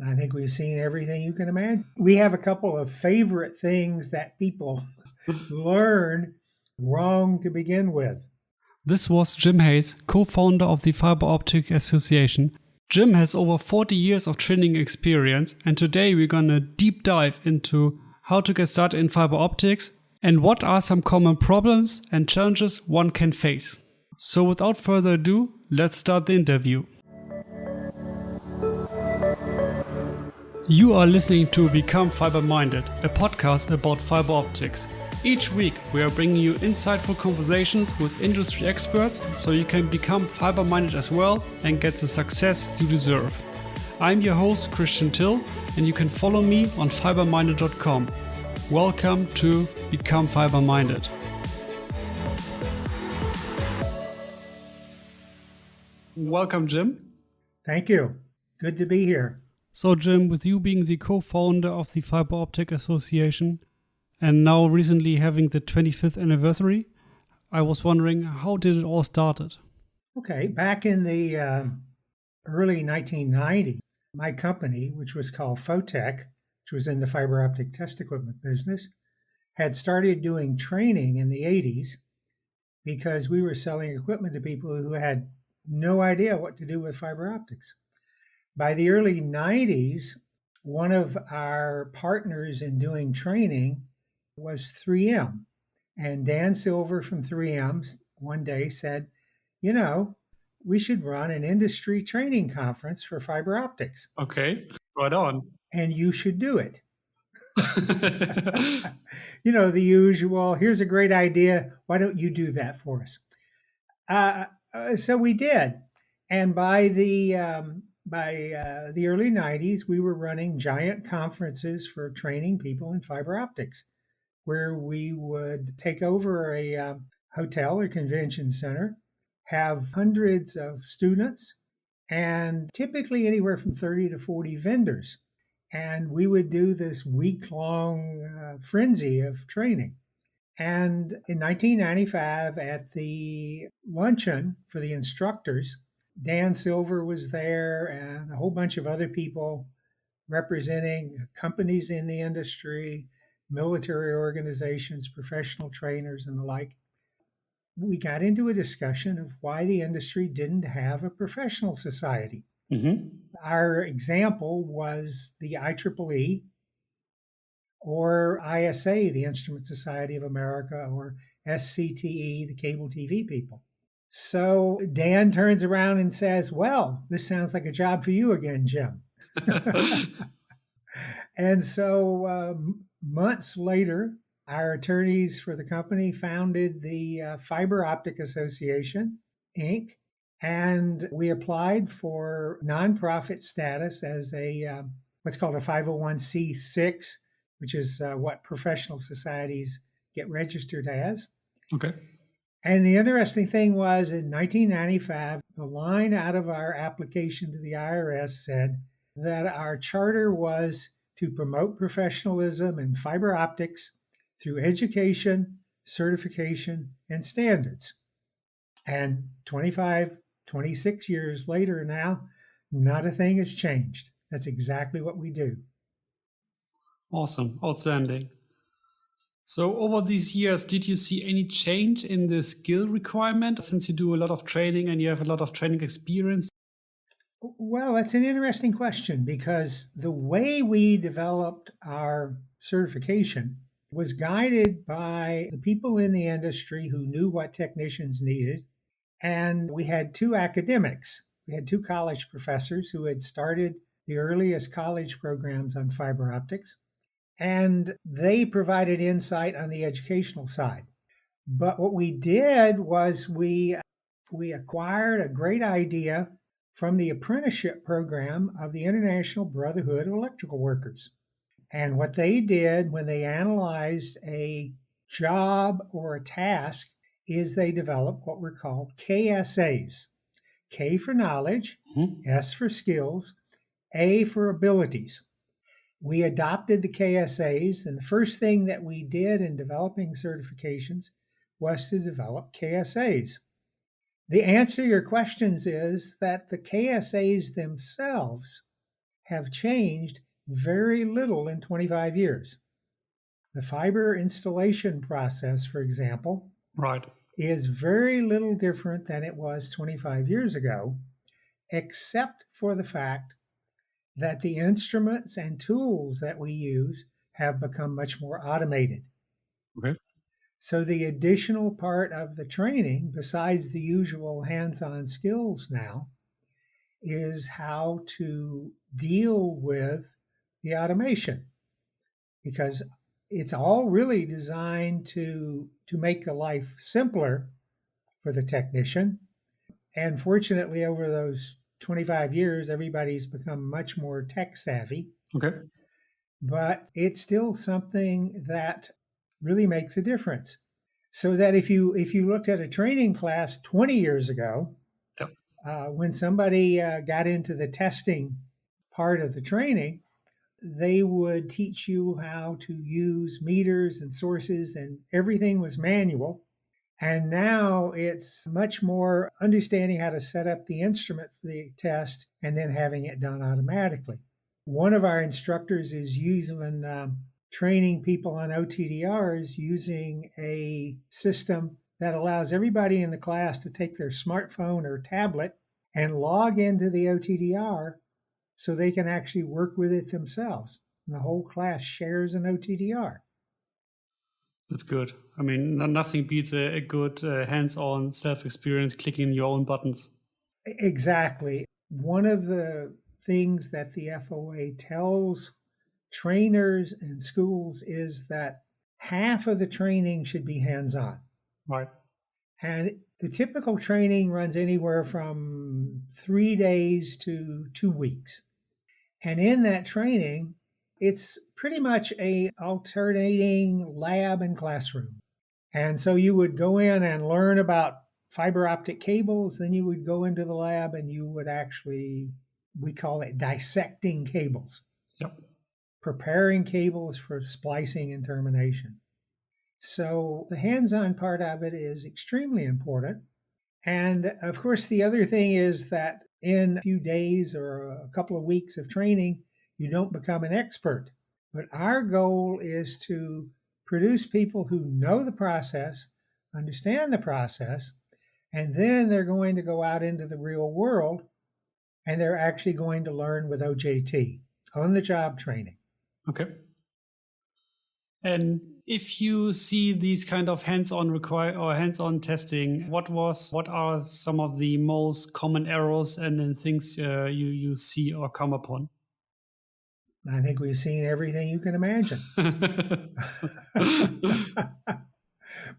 I think we've seen everything you can imagine. We have a couple of favorite things that people learn wrong to begin with. This was Jim Hayes, co-founder of the Fiber Optic Association. Jim has over 40 years of training experience, and today we're going to deep dive into how to get started in fiber optics and what are some common problems and challenges one can face. So without further ado, let's start the interview. You are listening to Become Fiber-Minded, a podcast about fiber optics. Each week, we are bringing you insightful conversations with industry experts so you can become fiber-minded as well and get the success you deserve. I'm your host, Christian Till, and you can follow me on fiberminded.com. Welcome to Become Fiber-Minded. Welcome, Jim. Thank you. Good to be here. So, Jim, with you being the co-founder of the Fiber Optic Association, and now recently having the 25th anniversary, I was wondering, how did it all started? Okay, back in the early 1990s, my company, which was called Photech, which was in the fiber optic test equipment business, had started doing training in the 80s because we were selling equipment to people who had no idea what to do with fiber optics. By the early 90s, one of our partners in doing training was 3M. And Dan Silver from 3M one day said, you know, we should run an industry training conference for fiber optics. Okay, right on. And you should do it. You know, the usual, here's a great idea. Why don't you do that for us? So we did. And by the early 90s, we were running giant conferences for training people in fiber optics, where we would take over a hotel or convention center, have hundreds of students, and typically anywhere from 30 to 40 vendors. And we would do this week-long frenzy of training. And in 1995, at the luncheon for the instructors, Dan Silver was there and a whole bunch of other people representing companies in the industry, military organizations, professional trainers, and the like. We got into a discussion of why the industry didn't have a professional society. Mm-hmm. Our example was the IEEE or ISA, the Instrument Society of America, or SCTE, the cable TV people. So Dan turns around and says, well, this sounds like a job for you again, Jim. And so months later, our attorneys for the company founded the Fiber Optic Association, Inc., and we applied for nonprofit status as a what's called a 501c6, which is what professional societies get registered as. Okay. And the interesting thing was in 1995, the line out of our application to the IRS said that our charter was to promote professionalism in fiber optics through education, certification, and standards. And 26 years later now, not a thing has changed. That's exactly what we do. Awesome. Outstanding. So over these years, did you see any change in the skill requirement since you do a lot of training and you have a lot of training experience? Well, that's an interesting question because the way we developed our certification was guided by the people in the industry who knew what technicians needed. And we had two academics. We had two college professors who had started the earliest college programs on fiber optics, and they provided insight on the educational side. But what we did was we acquired a great idea from the apprenticeship program of the International Brotherhood of Electrical Workers. And what they did when they analyzed a job or a task is they developed what were called KSAs. K for knowledge, S for skills, A for abilities. We adopted the KSAs, and the first thing that we did in developing certifications was to develop KSAs. The answer to your questions is that the KSAs themselves have changed very little in 25 years. The fiber installation process, for example, Right. is very little different than it was 25 years ago, except for the fact that the instruments and tools that we use have become much more automated. Okay. So, the additional part of the training, besides the usual hands on skills now, is how to deal with the automation because it's all really designed to make the life simpler for the technician. And fortunately, over those 25 years, everybody's become much more tech savvy, Okay. but it's still something that really makes a difference. So that if you looked at a training class 20 years ago, Yep. when somebody got into the testing part of the training, they would teach you how to use meters and sources, and everything was manual. And now it's much more understanding how to set up the instrument for the test and then having it done automatically. One of our instructors is using training people on OTDRs using a system that allows everybody in the class to take their smartphone or tablet and log into the OTDR so they can actually work with it themselves. And the whole class shares an OTDR. That's good. I mean, nothing beats a good hands-on self-experience clicking your own buttons. Exactly. One of the things that the FOA tells trainers and schools is that half of the training should be hands on. Right. And the typical training runs anywhere from 3 days to 2 weeks. And in that training, it's pretty much a alternating lab and classroom. And so you would go in and learn about fiber optic cables, then you would go into the lab and you would actually, we call it dissecting cables, Yep. preparing cables for splicing and termination. So the hands-on part of it is extremely important. And of course, the other thing is that in a few days or a couple of weeks of training, you don't become an expert. But our goal is to produce people who know the process, understand the process, and then they're going to go out into the real world and they're actually going to learn with OJT, on the job training. Okay. And if you see these kind of hands-on testing, what are some of the most common errors and then things you see or come upon? I think we've seen everything you can imagine.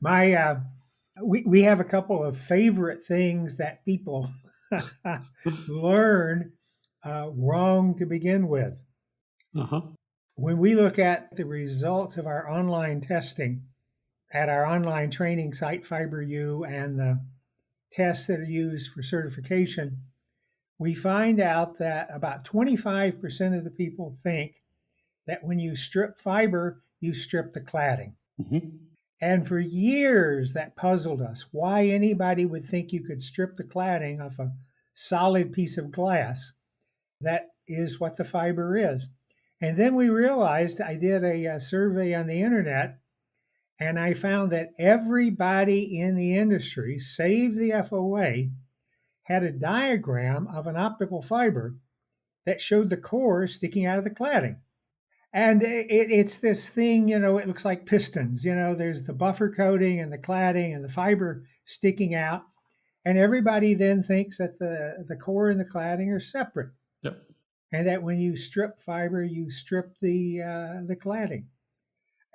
We have a couple of favorite things that people learn wrong to begin with. Uh-huh. When we look at the results of our online testing at our online training site, FiberU, and the tests that are used for certification, we find out that about 25% of the people think that when you strip fiber, you strip the cladding. Mm-hmm. And for years, that puzzled us why anybody would think you could strip the cladding off a solid piece of glass. That is what the fiber is. And then we realized I did a survey on the internet, and I found that everybody in the industry, save the FOA, had a diagram of an optical fiber that showed the core sticking out of the cladding. And it's this thing, it looks like pistons. There's the buffer coating and the cladding and the fiber sticking out. And everybody then thinks that the core and the cladding are separate. Yep. And that when you strip fiber, you strip the cladding.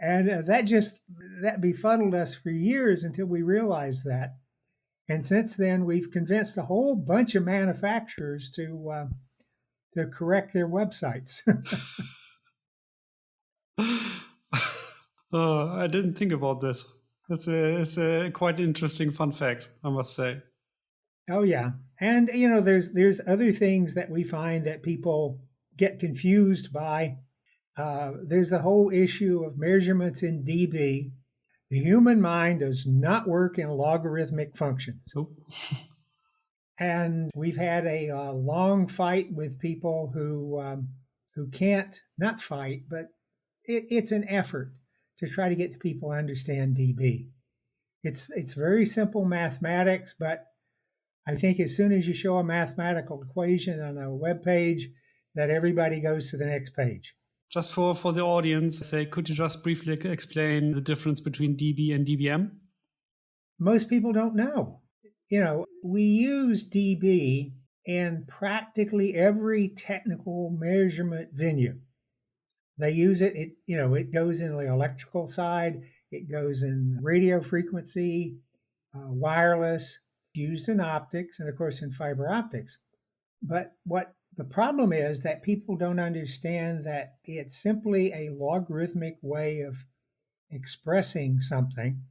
And that befuddled us for years until we realized that. And since then, we've convinced a whole bunch of manufacturers to correct their websites. I didn't think about this. It's a quite interesting fun fact, I must say. Oh yeah, and there's other things that we find that people get confused by. There's the whole issue of measurements in dB. The human mind does not work in logarithmic functions. Nope. And we've had a long fight with people who who can't not fight, but it's an effort to try to get people to understand dB. It's very simple mathematics, but I think as soon as you show a mathematical equation on a web page, that everybody goes to the next page. Just for the audience, say, could you just briefly explain the difference between dB and dBm? Most people don't know. We use dB in practically every technical measurement venue. They use it. It goes in the electrical side. It goes in radio frequency, wireless, used in optics, and of course in fiber optics. But what the problem is that people don't understand that it's simply a logarithmic way of expressing something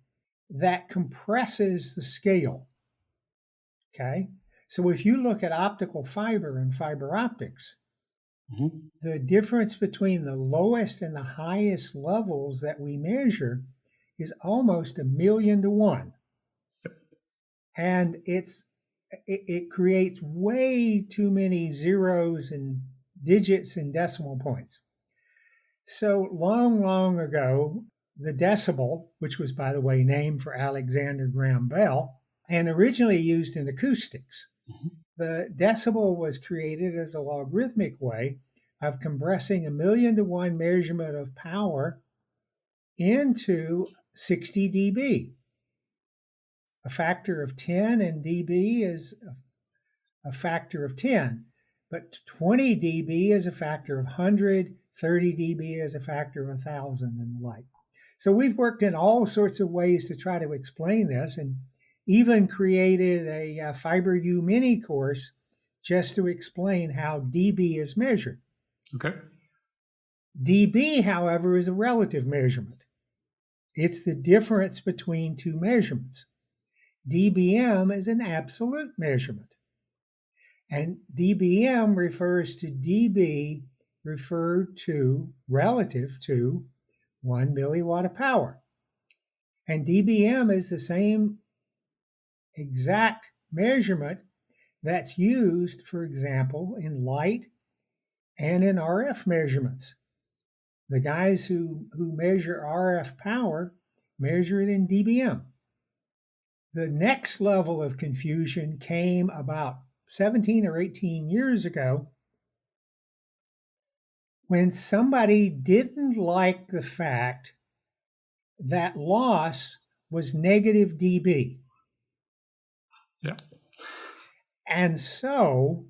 that compresses the scale. Okay. So if you look at optical fiber and fiber optics, the difference between the lowest and the highest levels that we measure is almost 1,000,000 to 1. And it creates way too many zeros and digits and decimal points. So long ago, the decibel, which was, by the way, named for Alexander Graham Bell, and originally used in acoustics, the decibel was created as a logarithmic way of compressing 1,000,000 to 1 measurement of power into 60 dB. A factor of 10 in dB is a factor of 10, but 20 dB is a factor of 100, 30 dB is a factor of 1,000, and the like. So we've worked in all sorts of ways to try to explain this, and even created a Fiber U mini course just to explain how dB is measured. Okay. dB, however, is a relative measurement. It's the difference between two measurements. dBm is an absolute measurement. And dBm refers to dB referred to relative to 1 milliwatt of power. And dBm is the same exact measurement that's used, for example, in light and in RF measurements. The guys who measure RF power measure it in dBm. The next level of confusion came about 17 or 18 years ago when somebody didn't like the fact that loss was negative dB. Yeah. And so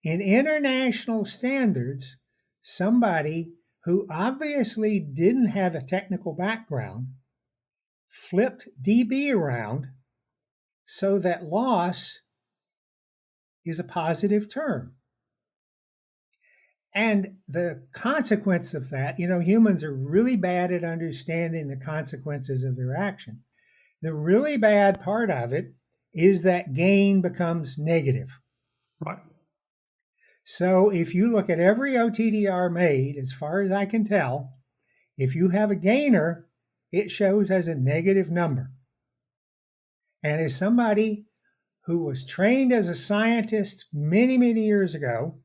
in international standards, somebody who obviously didn't have a technical background flipped dB around so that loss is a positive term. And the consequence of that, humans are really bad at understanding the consequences of their action. The really bad part of it is that gain becomes negative. Right. So if you look at every OTDR made, as far as I can tell, if you have a gainer, it shows as a negative number. And as somebody who was trained as a scientist many, many years ago,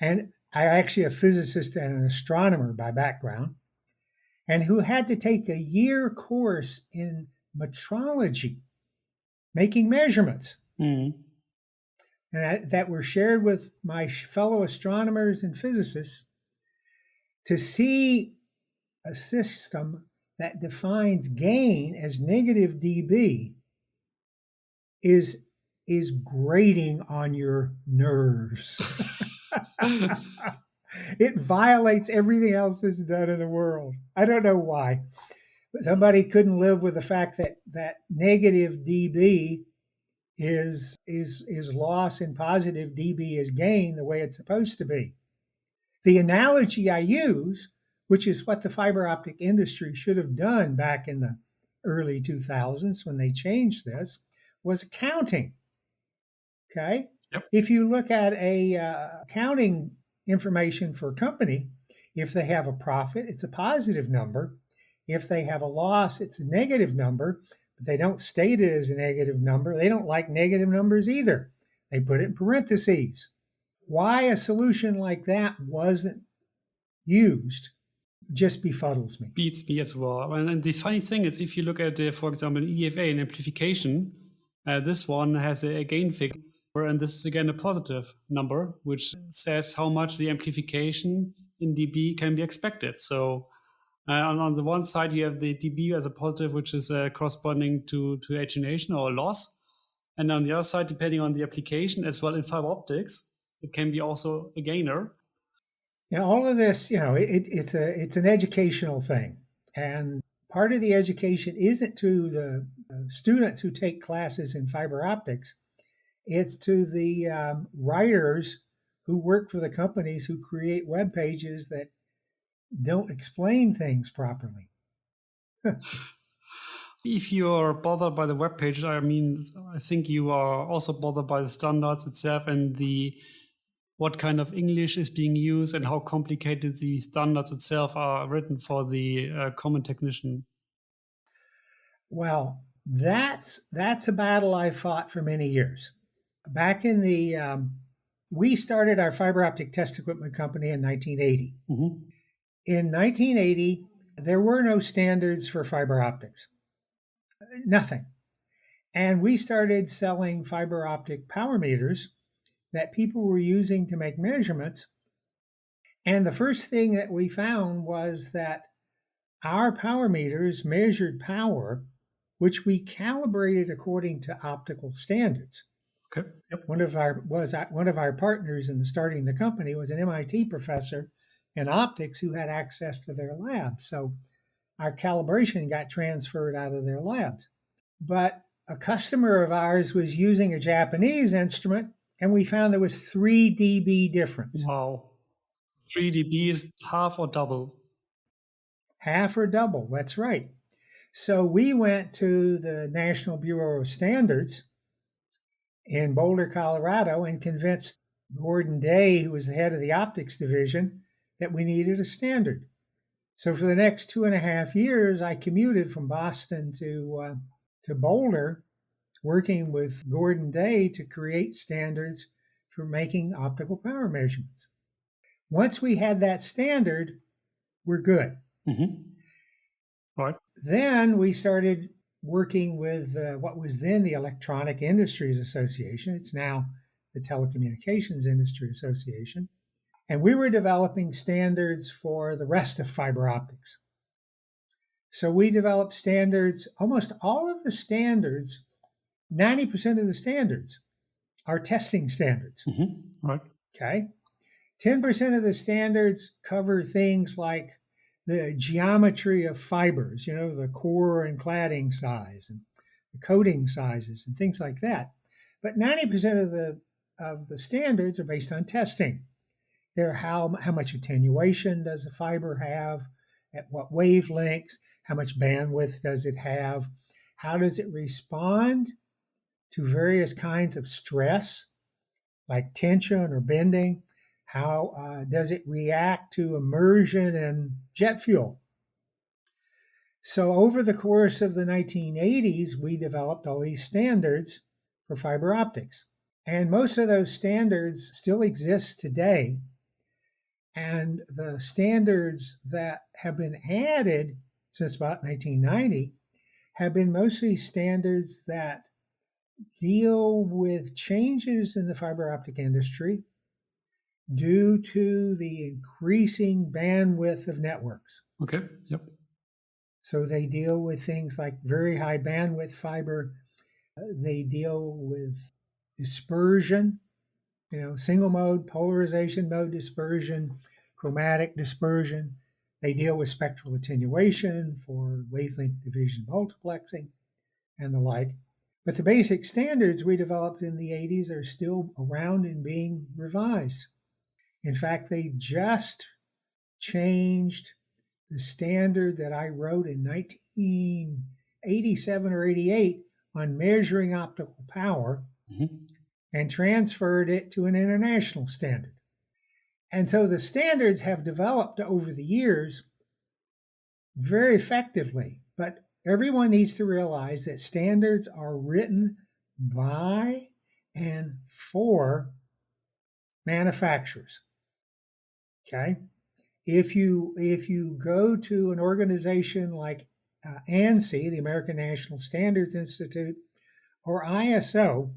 and I actually a physicist and an astronomer by background, and who had to take a year course in metrology, making measurements, and that were shared with my fellow astronomers and physicists, to see a system that defines gain as negative dB is grating on your nerves. It violates everything else that's done in the world. I don't know why. But somebody couldn't live with the fact that negative dB is loss and positive dB is gain the way it's supposed to be. The analogy I use, which is what the fiber optic industry should have done back in the early 2000s when they changed this, was accounting. Okay? Yep. If you look at accounting information for a company, if they have a profit, it's a positive number. If they have a loss, it's a negative number, but they don't state it as a negative number. They don't like negative numbers either. They put it in parentheses. Why a solution like that wasn't used just befuddles me. Beats me as well. And the funny thing is, if you look at, for example, an EFA, an amplification, this one has a gain figure, and this is again a positive number, which says how much the amplification in dB can be expected. So on the one side, you have the dB as a positive, which is corresponding to attenuation or loss. And on the other side, depending on the application, as well in fiber optics, it can be also a gainer. Now, all of this, it's an educational thing, and part of the education isn't to the students who take classes in fiber optics. It's to the writers who work for the companies who create web pages that don't explain things properly. If you're bothered by the web page, I mean, I think you are also bothered by the standards itself and what kind of English is being used and how complicated the standards itself are written for the common technician. Well, that's a battle I fought for many years. Back in we started our fiber optic test equipment company in 1980. Mm-hmm. In 1980, there were no standards for fiber optics. Nothing. And we started selling fiber optic power meters that people were using to make measurements. And the first thing that we found was that our power meters measured power, which we calibrated according to optical standards. Okay. Yep. One of our partners in starting the company was an MIT professor in optics who had access to their labs. So our calibration got transferred out of their labs. But a customer of ours was using a Japanese instrument, and we found there was 3 dB difference. Wow. 3 dB is half or double. Half or double, that's right. So we went to the National Bureau of Standards in Boulder, Colorado, and convinced Gordon Day, who was the head of the optics division, that we needed a standard. So for the next 2.5 years, I commuted from Boston to Boulder, working with Gordon Day to create standards for making optical power measurements. Once we had that standard, we're good. Mm-hmm. Right. Then we started working with what was then the Electronic Industries Association. It's now the Telecommunications Industry Association. And we were developing standards for the rest of fiber optics. So we developed standards, almost all of the standards, 90% of the standards are testing standards. Mm-hmm. Right. Okay. 10% of the standards cover things like the geometry of fibers, the core and cladding size and the coating sizes and things like that. But 90% of the standards are based on testing. They're how much attenuation does the fiber have, at what wavelengths, how much bandwidth does it have, how does it respond to various kinds of stress, like tension or bending, how does it react to immersion and jet fuel. So over the course of the 1980s, we developed all these standards for fiber optics. And most of those standards still exist today. And the standards that have been added since about 1990 have been mostly standards that deal with changes in the fiber optic industry due to the increasing bandwidth of networks. Okay. Yep. So they deal with things like very high bandwidth fiber. They deal with dispersion, single mode, polarization mode dispersion, chromatic dispersion. They deal with spectral attenuation for wavelength division multiplexing and the like. But the basic standards we developed in the 80s are still around and being revised. In fact, they just changed the standard that I wrote in 1987 or 88 on measuring optical power, mm-hmm. and transferred it to an international standard. And so the standards have developed over the years very effectively, but everyone needs to realize that standards are written by and for manufacturers. Okay. If you go to an organization like ANSI, the American National Standards Institute, or ISO,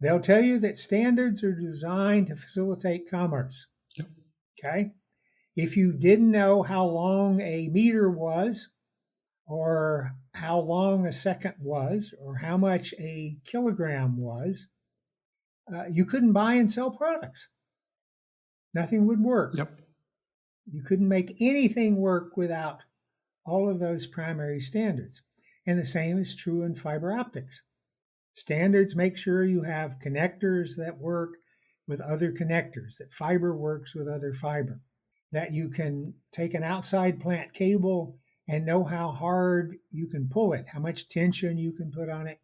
they'll tell you that standards are designed to facilitate commerce. Yep. Okay. If you didn't know how long a meter was, or how long a second was, or how much a kilogram was, you couldn't buy and sell products. Nothing would work. Yep. You couldn't make anything work without all of those primary standards. And the same is true in fiber optics. Standards make sure you have connectors that work with other connectors, that fiber works with other fiber, that you can take an outside plant cable and know how hard you can pull it, how much tension you can put on it,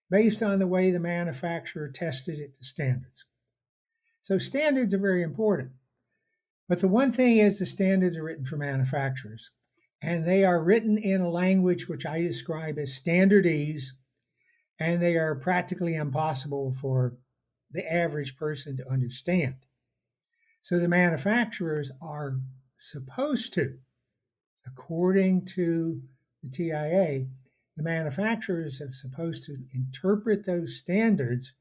based on the way the manufacturer tested it to standards. So standards are very important. But the one thing is the standards are written for manufacturers, and they are written in a language which I describe as standardese, and they are practically impossible for the average person to understand. So the manufacturers are supposed to, according to the TIA, the manufacturers are supposed to interpret those standards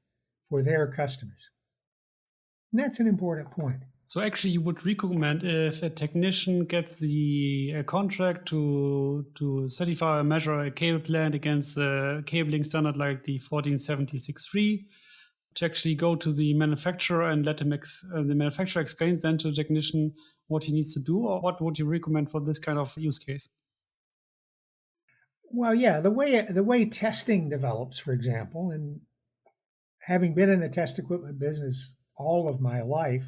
for their customers. And that's an important point. So actually, you would recommend if a technician gets the contract to certify or measure a cable plant against a cabling standard like the 14763, to actually go to the manufacturer and let him the manufacturer explains then to the technician what he needs to do, or what would you recommend for this kind of use case? Well, yeah, the way testing develops, for example, and having been in the test equipment business all of my life,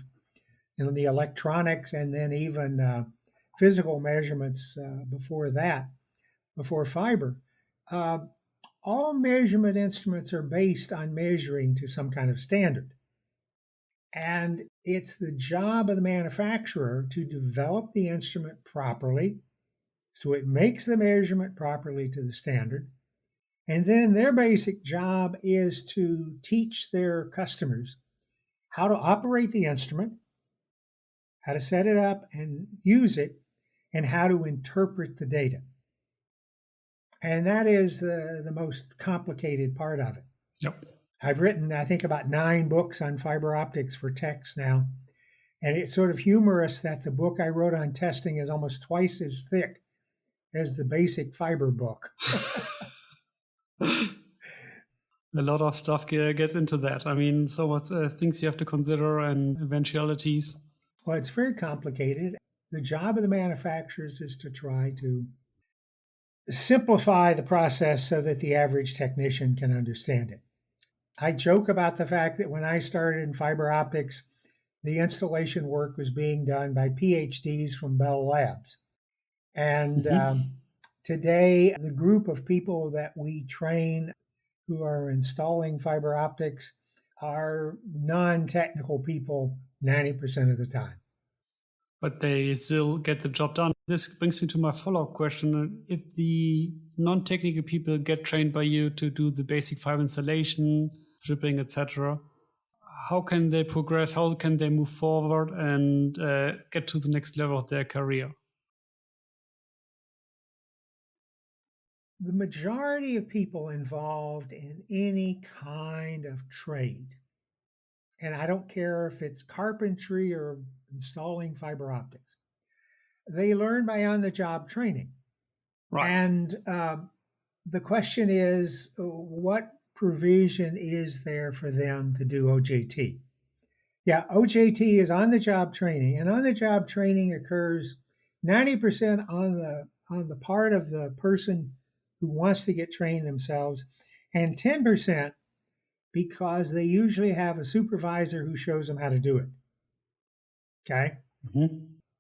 and the electronics, and then even physical measurements before that, before fiber, uh, all measurement instruments are based on measuring to some kind of standard. And it's the job of the manufacturer to develop the instrument properly so it makes the measurement properly to the standard. And then their basic job is to teach their customers how to operate the instrument, how to set it up and use it, and how to interpret the data. And that is the most complicated part of it. Yep. I've written, I think, about 9 books on fiber optics for techs now. And it's sort of humorous that the book I wrote on testing is almost twice as thick as the basic fiber book. A lot of stuff gets into that. I mean, so much things you have to consider and eventualities. Well, it's very complicated. The job of the manufacturers is to try to simplify the process so that the average technician can understand it. I joke about the fact that when I started in fiber optics, the installation work was being done by PhDs from Bell Labs. And today, the group of people that we train who are installing fiber optics are non-technical people 90% of the time. But they still get the job done. This brings me to my follow-up question. If the non-technical people get trained by you to do the basic fiber installation, shipping, etc., how can they progress? How can they move forward and get to the next level of their career? The majority of people involved in any kind of trade, and I don't care if it's carpentry or installing fiber optics, they learn by on-the-job training. Right. And the question is, what provision is there for them to do OJT? Yeah, OJT is on-the-job training, and on-the-job training occurs 90% on the part of the person who wants to get trained themselves, and 10% because they usually have a supervisor who shows them how to do it. Okay?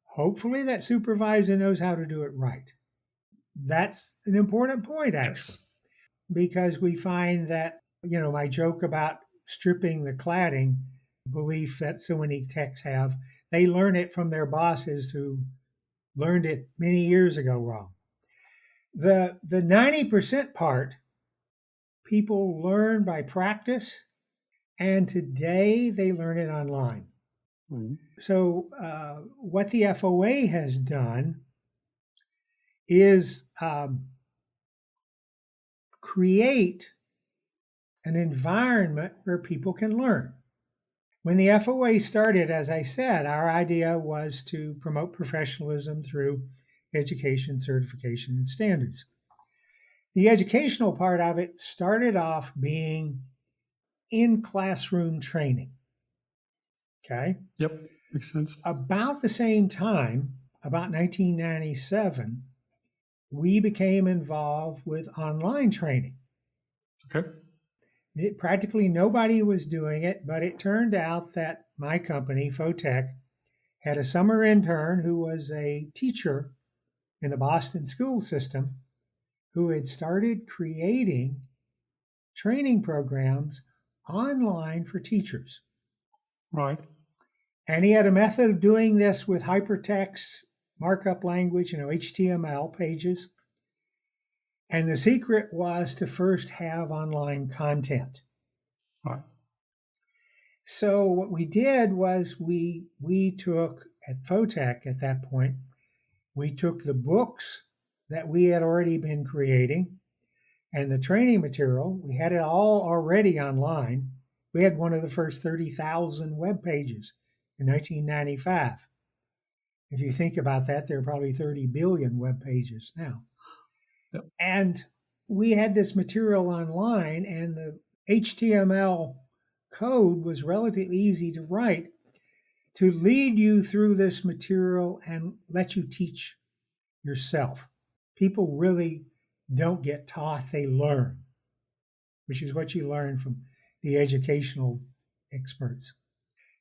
Hopefully that supervisor knows how to do it right. That's an important point, actually, because we find that, my joke about stripping the cladding belief that so many techs have, they learn it from their bosses who learned it many years ago wrong. The 90% part, people learn by practice, and today they learn it online. Mhm. So what the FOA has done is create an environment where people can learn. When the FOA started, as I said, our idea was to promote professionalism through education, certification, and standards. The educational part of it started off being in classroom training. Okay. Yep, makes sense. About the same time, about 1997, we became involved with online training. Okay. Practically nobody was doing it, but it turned out that my company, Fotech, had a summer intern who was a teacher in the Boston school system who had started creating training programs online for teachers. Right. And he had a method of doing this with hypertext markup language, HTML pages. And the secret was to first have online content. Right. So what we did was we took at Fotech at that point, we took the books that we had already been creating and the training material. We had it all already online. We had one of the first 30,000 web pages in 1995. If you think about that, there are probably 30 billion web pages now. Yep. And we had this material online, and the HTML code was relatively easy to write to lead you through this material and let you teach yourself. People really don't get taught, they learn, which is what you learn from the educational experts.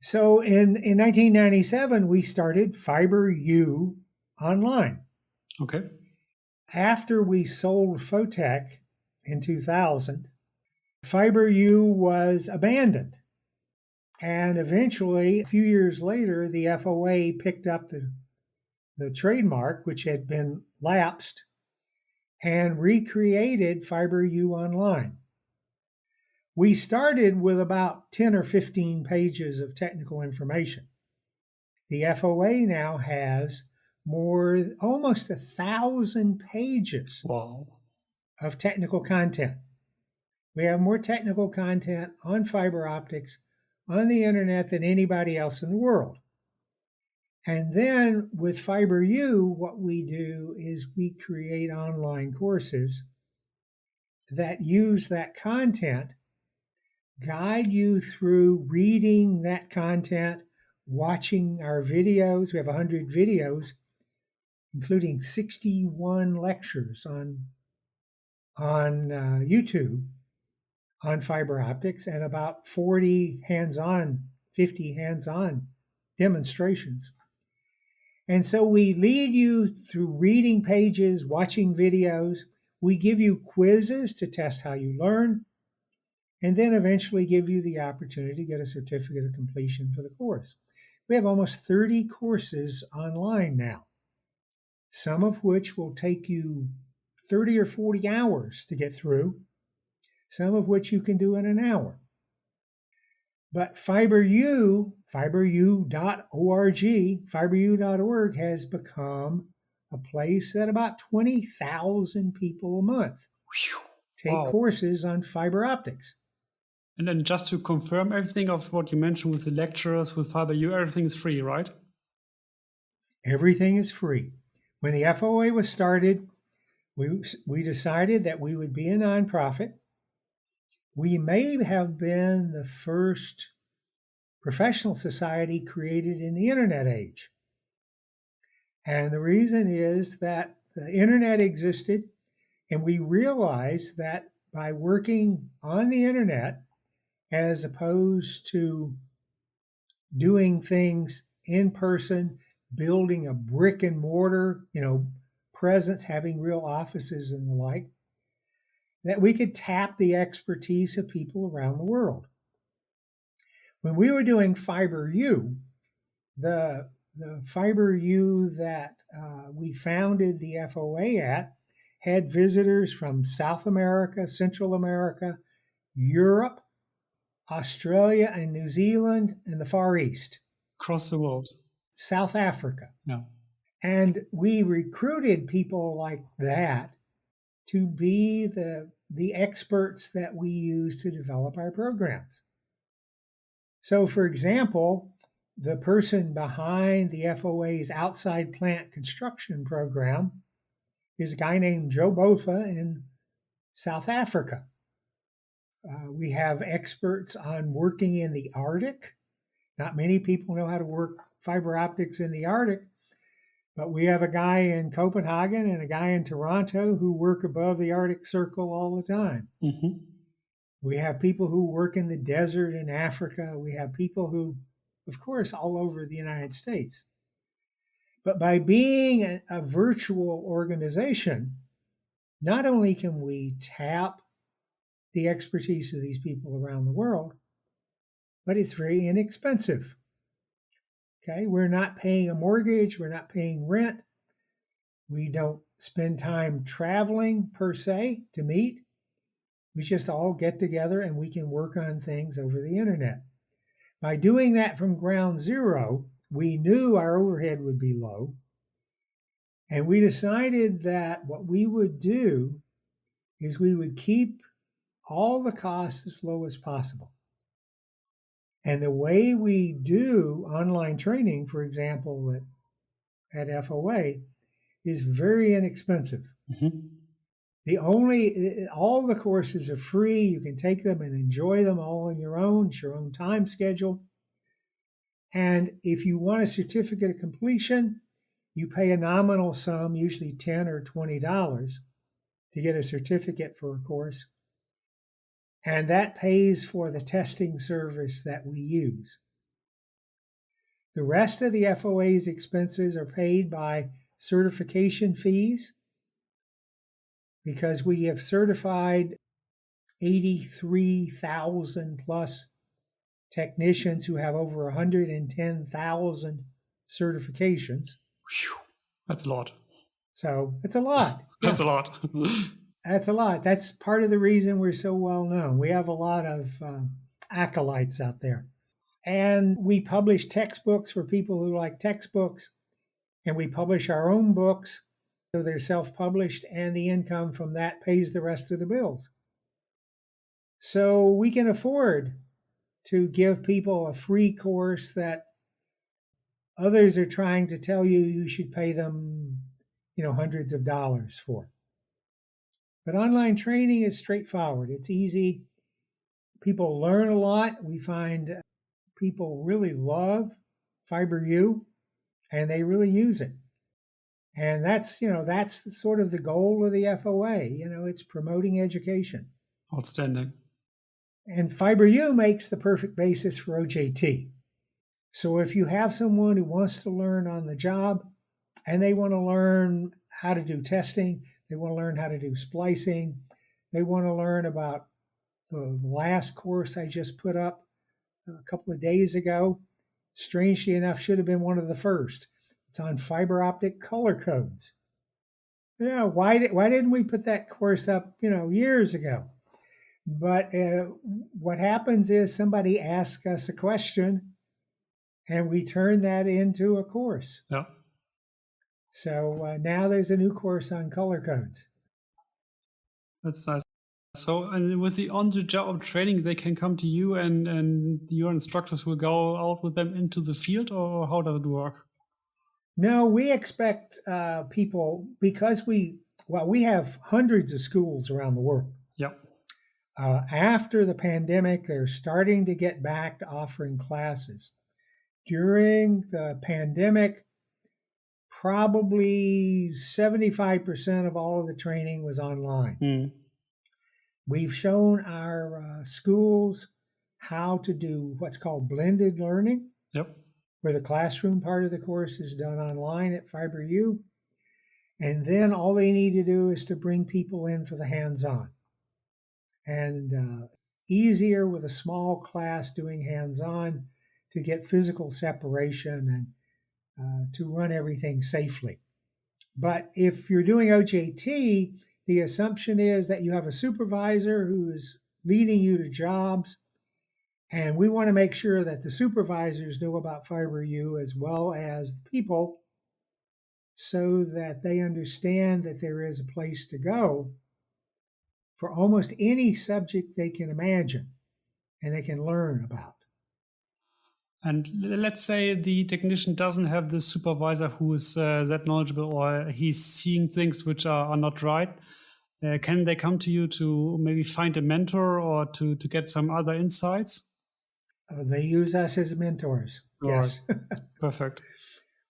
So in 1997, we started Fiber U online. Okay. After we sold Fotech in 2000, Fiber U was abandoned. And eventually, a few years later, the FOA picked up the trademark, which had been lapsed, and recreated Fiber U online. We started with about 10 or 15 pages of technical information. The FOA now has almost 1,000 pages Wow. of technical content. We have more technical content on fiber optics on the internet than anybody else in the world. And then with Fiber U, what we do is we create online courses that use that content, guide you through reading that content, watching our videos. We have 100 videos, including 61 lectures on YouTube on fiber optics and about 50 hands-on demonstrations. And so we lead you through reading pages, watching videos. We give you quizzes to test how you learn, and then eventually give you the opportunity to get a certificate of completion for the course. We have almost 30 courses online now, some of which will take you 30 or 40 hours to get through, some of which you can do in an hour. But FiberU, fiberu.org, fiberu.org has become a place that about 20,000 people a month take Wow. courses on fiber optics. And then just to confirm everything of what you mentioned with the lecturers, with FiberU, everything is free, right? Everything is free. When the FOA was started, we decided that we would be a nonprofit. We may have been the first professional society created in the internet age. And the reason is that the internet existed, and we realized that by working on the internet, as opposed to doing things in person, building a brick and mortar, presence, having real offices and the like, that we could tap the expertise of people around the world. When we were doing Fiber U, the Fiber U that we founded the FOA at had visitors from South America, Central America, Europe, Australia, and New Zealand, and the Far East. Across the world. South Africa. Yeah. And we recruited people like that to be the experts that we use to develop our programs. So, for example, the person behind the FOA's outside plant construction program is a guy named Joe Botha in South Africa. We have experts on working in the Arctic. Not many people know how to work fiber optics in the Arctic, but we have a guy in Copenhagen and a guy in Toronto who work above the Arctic Circle all the time. Mm-hmm. We have people who work in the desert in Africa. We have people who, of course, all over the United States. But by being a virtual organization, not only can we tap the expertise of these people around the world, but it's very inexpensive. Okay, we're not paying a mortgage, we're not paying rent, we don't spend time traveling per se to meet. We just all get together and we can work on things over the internet. By doing that from ground zero, we knew our overhead would be low. And we decided that what we would do is we would keep all the costs as low as possible. And the way we do online training, for example, at FOA, is very inexpensive. Mm-hmm. All the courses are free. You can take them and enjoy them all on your own. It's your own time schedule. And if you want a certificate of completion, you pay a nominal sum, usually $10 or $20, to get a certificate for a course. And that pays for the testing service that we use. The rest of the FOA's expenses are paid by certification fees, because we have certified 83,000 plus technicians who have over 110,000 certifications. Whew. That's a lot. So it's a lot. That's a lot. That's a lot. That's part of the reason we're so well known. We have a lot of acolytes out there. And we publish textbooks for people who like textbooks, and we publish our own books. So they're self-published, and the income from that pays the rest of the bills. So we can afford to give people a free course that others are trying to tell you should pay them, hundreds of dollars for. But online training is straightforward. It's easy. People learn a lot. We find people really love FiberU, and they really use it. And that's sort of the goal of the FOA. It's promoting education. Outstanding. And FiberU makes the perfect basis for OJT. So if you have someone who wants to learn on the job, and they want to learn how to do testing, they want to learn how to do splicing, they want to learn about the last course I just put up a couple of days ago, strangely enough, should have been one of the first. It's on fiber optic color codes. Why didn't we put that course up, years ago? But what happens is somebody asks us a question, and we turn that into a course. Yeah. So now there's a new course on color codes. That's nice. So, and with the on-the-job training, they can come to you, and your instructors will go out with them into the field, or how does it work? No, we expect people, because we have hundreds of schools around the world. Yep. After the pandemic, they're starting to get back to offering classes. During the pandemic, probably 75% of all of the training was online. Mm. We've shown our schools how to do what's called blended learning. Yep. Where the classroom part of the course is done online at FiberU. And then all they need to do is to bring people in for the hands-on. And easier with a small class doing hands-on to get physical separation and to run everything safely. But if you're doing OJT, the assumption is that you have a supervisor who is leading you to jobs, And we want to make sure that the supervisors know about Fiber U as well as the people so that they understand that there is a place to go for almost any subject they can imagine and they can learn about. And let's say the technician doesn't have the supervisor who is that knowledgeable, or he's seeing things which are not right. Can they come to you to maybe find a mentor or to get some other insights? They use us as mentors. All Yes. right. Perfect.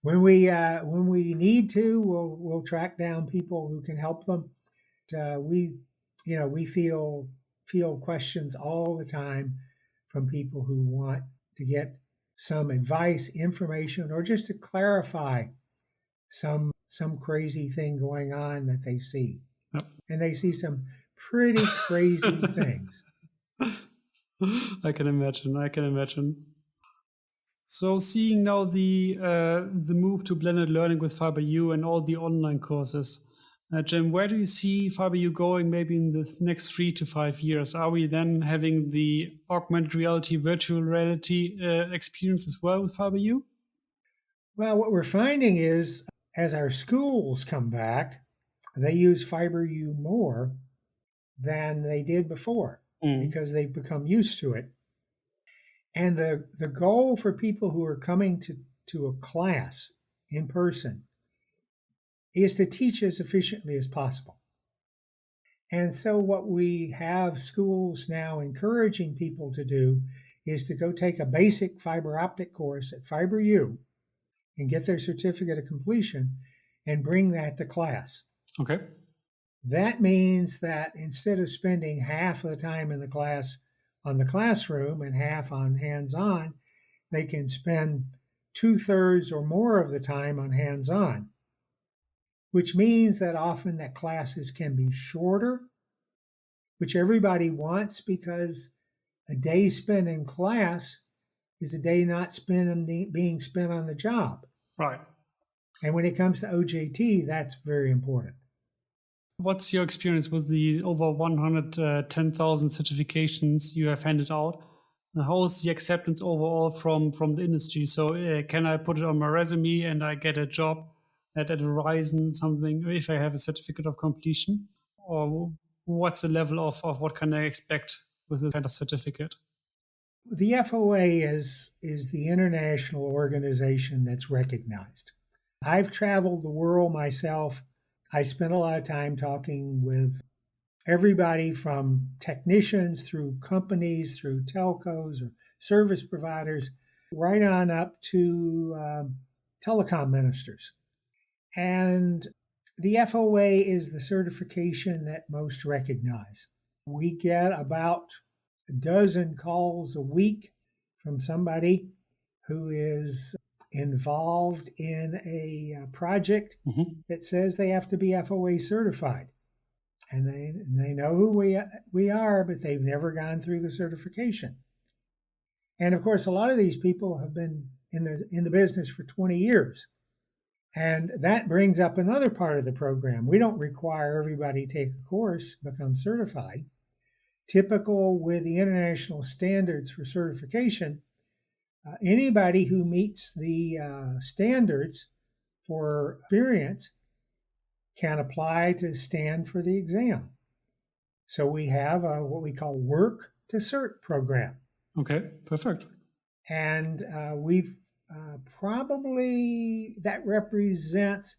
When we need to, we'll track down people who can help them. We feel questions all the time from people who want to get some advice, information, or just to clarify some crazy thing going on that they see. Yep. And they see some pretty crazy things. I can imagine. So seeing now the move to blended learning with Fiber U and all the online courses, Jim, where do you see Fiber U going maybe in the next 3 to 5 years? Are we then having the augmented reality, virtual reality experience as well with Fiber U? Well, what we're finding is as our schools come back, they use Fiber U more than they did before because they've become used to it. And the goal for people who are coming to a class in person is to teach as efficiently as possible. And so what we have schools now encouraging people to do is to go take a basic fiber optic course at Fiber U and get their certificate of completion and bring that to class. Okay. That means that instead of spending half of the time in the class on the classroom and half on hands-on, they can spend 2/3 or more of the time on hands-on, which means that often that classes can be shorter, which everybody wants because a day spent in class is a day not being spent on the job. Right. And when it comes to OJT, that's very important. What's your experience with the over 110,000 certifications you have handed out? How is the acceptance overall from the industry? So can I put it on my resume and I get a job at Verizon, something, if I have a certificate of completion? Or what's the level of what can I expect with this kind of certificate? The FOA is the international organization that's recognized. I've traveled the world myself. I spent a lot of time talking with everybody from technicians through companies, through telcos or service providers, right on up to telecom ministers. And the FOA is the certification that most recognize. We get about a dozen calls a week from somebody who is involved in a project that says they have to be FOA certified. And they know who we are, but they've never gone through the certification. And of course, a lot of these people have been in the business for 20 years. And that brings up another part of the program. We don't require everybody to take a course, become certified. Typical with the international standards for certification, anybody who meets the standards for experience can apply to stand for the exam. So we have what we call work to cert program. Okay, perfect. And we've probably, that represents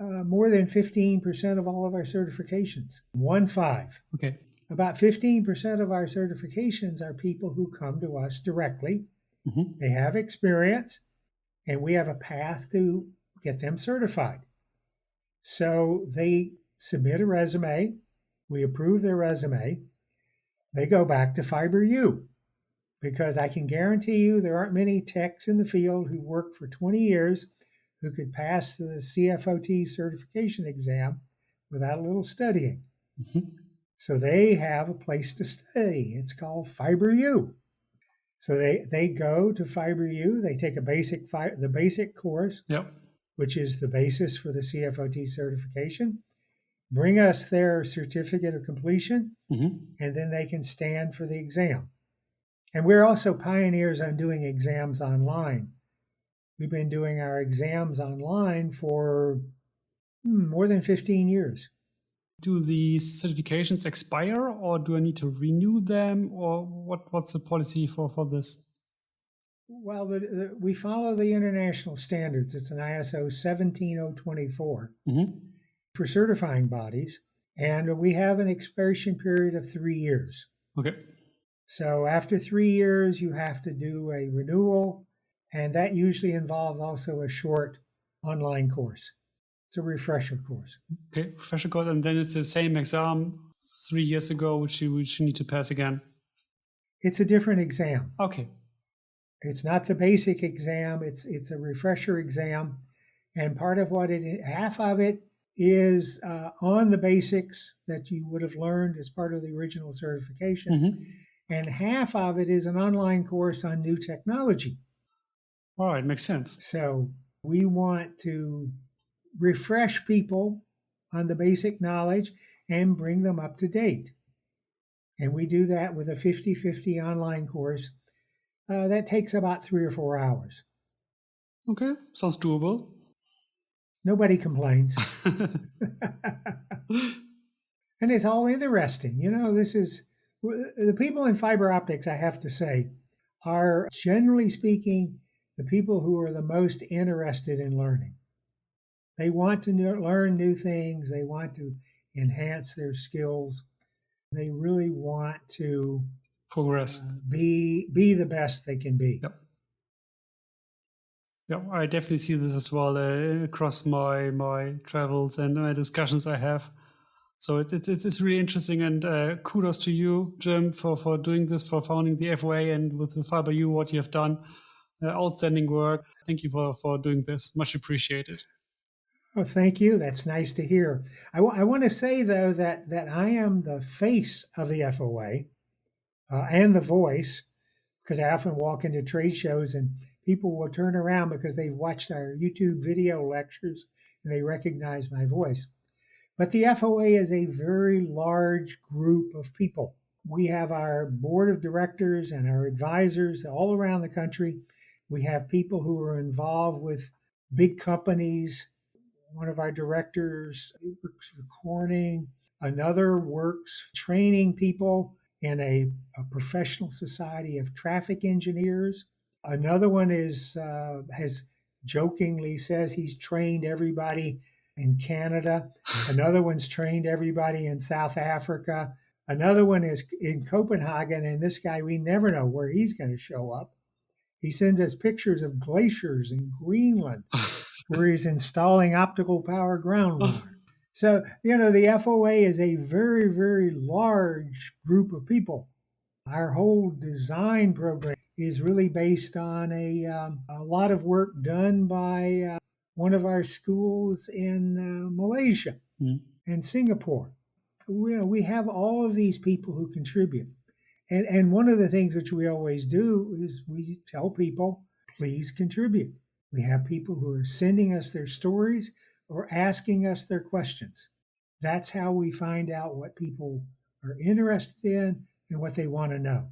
more than 15% of all of our certifications. 1-5. Okay. About 15% of our certifications are people who come to us directly. They have experience, and we have a path to get them certified. So they submit a resume, we approve their resume, they go back to Fiber U, because I can guarantee you there aren't many techs in the field who worked for 20 years who could pass the CFOT certification exam without a little studying. So they have a place to study. It's called Fiber U. So they go to Fiber U, they take the basic course, which is the basis for the CFOT certification, bring us their certificate of completion, and then they can stand for the exam. And we're also pioneers on doing exams online. We've been doing our exams online for more than 15 years. Do the certifications expire, or do I need to renew them, or what's the policy for this? Well, we follow the international standards. It's an ISO 17024 for certifying bodies, and we have an expiration period of 3 years. Okay. So after 3 years, you have to do a renewal, and that usually involves also a short online course. It's a refresher course. Okay, refresher course, and then it's the same exam 3 years ago, which you need to pass again. It's a different exam. Okay. It's not the basic exam. It's a refresher exam, and part of half of it is on the basics that you would have learned as part of the original certification, and half of it is an online course on new technology. All right, makes sense. So we want to refresh people on the basic knowledge and bring them up to date. And we do that with a 50-50 online course. That takes about 3 or 4 hours. Okay, sounds doable. Nobody complains. And it's all interesting. The people in fiber optics, I have to say, are generally speaking the people who are the most interested in learning. They want to learn new things. They want to enhance their skills. They really want to progress, be the best they can be. Yep. Yeah, I definitely see this as well across my travels and my discussions I have. So it's really interesting, and kudos to you, Jim, for doing this, for founding the FOA, and with the Fiber U, what you have done. Outstanding work. Thank you for doing this. Much appreciated. Oh, thank you. That's nice to hear. I want to say, though, that I am the face of the FOA and the voice, because I often walk into trade shows and people will turn around because they've watched our YouTube video lectures and they recognize my voice. But the FOA is a very large group of people. We have our board of directors and our advisors all around the country. We have people who are involved with big companies. One of our directors works for Corning. Another works training people in a professional society of traffic engineers. Another one has jokingly says he's trained everybody in Canada. Another one's trained everybody in South Africa. Another one is in Copenhagen, and this guy, we never know where he's going to show up. He sends us pictures of glaciers in Greenland where he's installing optical power groundwater. So, the FOA is a very, very large group of people. Our whole design program is really based on a lot of work done by one of our schools in Malaysia and Singapore. We have all of these people who contribute. And one of the things which we always do is we tell people, please contribute. We have people who are sending us their stories or asking us their questions. That's how we find out what people are interested in and what they want to know.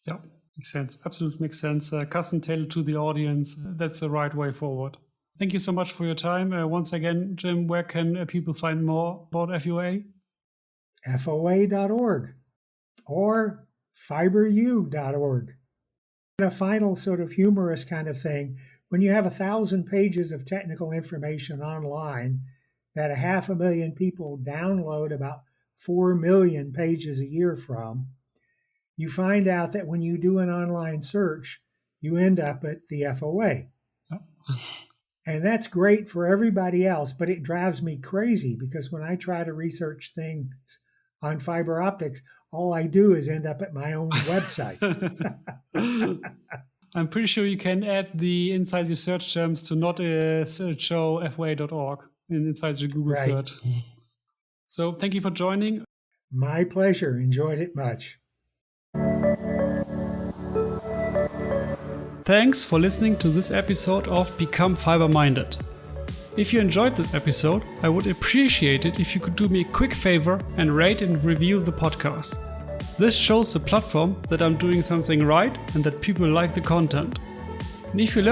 Yeah, makes sense. Absolutely makes sense. Custom tailored to the audience. That's the right way forward. Thank you so much for your time. Once again, Jim, where can people find more about FOA? FOA.org or fiberu.org. A final sort of humorous kind of thing. When you have 1,000 pages of technical information online that 500,000 people download about 4 million pages a year from, you find out that when you do an online search, you end up at the FOA. Oh. And that's great for everybody else, but it drives me crazy because when I try to research things on fiber optics, all I do is end up at my own website. I'm pretty sure you can add the inside your search terms to not show FOA.org inside your Google search. So thank you for joining. My pleasure. Enjoyed it much. Thanks for listening to this episode of Become Fiber Minded. If you enjoyed this episode, I would appreciate it if you could do me a quick favor and rate and review the podcast. This shows the platform that I'm doing something right and that people like the content. And if you learn